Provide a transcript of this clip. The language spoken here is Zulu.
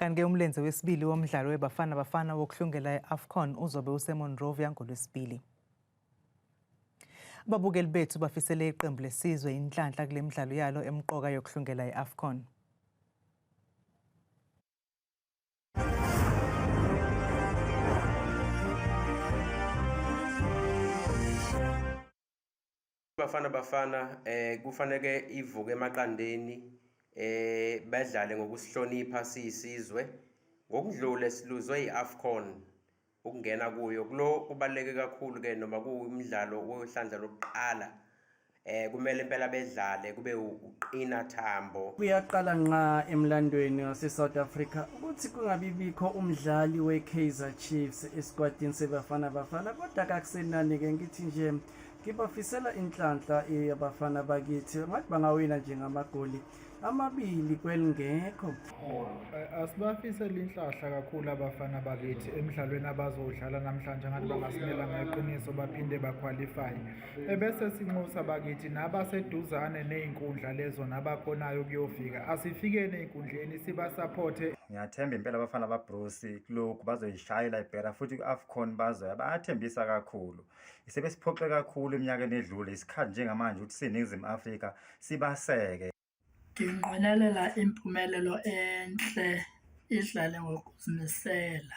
Kanti-ke umlenze wesibili womdlalo webafana bafana wokuhlungela iAFCON uzobe useMonrovia ngoLwesibili. Ababukeli bethu bafisele iqembu lesizwe inhlanhla kulemidlalo yalo emqoka yokuhlungela iAFCON. Bafana kufanele ivuke emaqandeni badlale ngokusihlonipha siyisizwe ngokudlule siluzwe iAFCON ukungena kuyo kulo kubaleke kakhulu ke noma kuwumdlalo wohlandla lokuqala kumele impela bedlale kube uqina thambo. Kuyaqala nqa emlandweni wase South Africa ukuthi kungabibikho umdlali weKaizer Chiefs esquadini sebafana bafana kodwa akakusenani ke ngithi nje ngibafisela inhlanhla yabafana bakithi ngathi bangawina nje ngamagoli amabili kwelingekho. Asibafisela inhlanhla kakhulu abafana bakithi emidlalweni abazodlala namhlanje ngathi bangasimela ngeqiniso baphinde baqualify. Ebese sinxusa bakithi nabaseduzane nezinkundla lezo nabakhonayo kuyofika asifikeni einkundleni sibasupporte. Ngiyathemba impela abafana baBruce kulokhu bazoyishayela ibhera futhi kuAFCON bayathembisa kakhulu. Isebesiphoxe kakhulu eminyakeni edlule isikhathi njengamanje ukuthi siNingizimu Afrika sibaseke. Nginqwenelela impumelelo enhle idlale ngokuzimisela.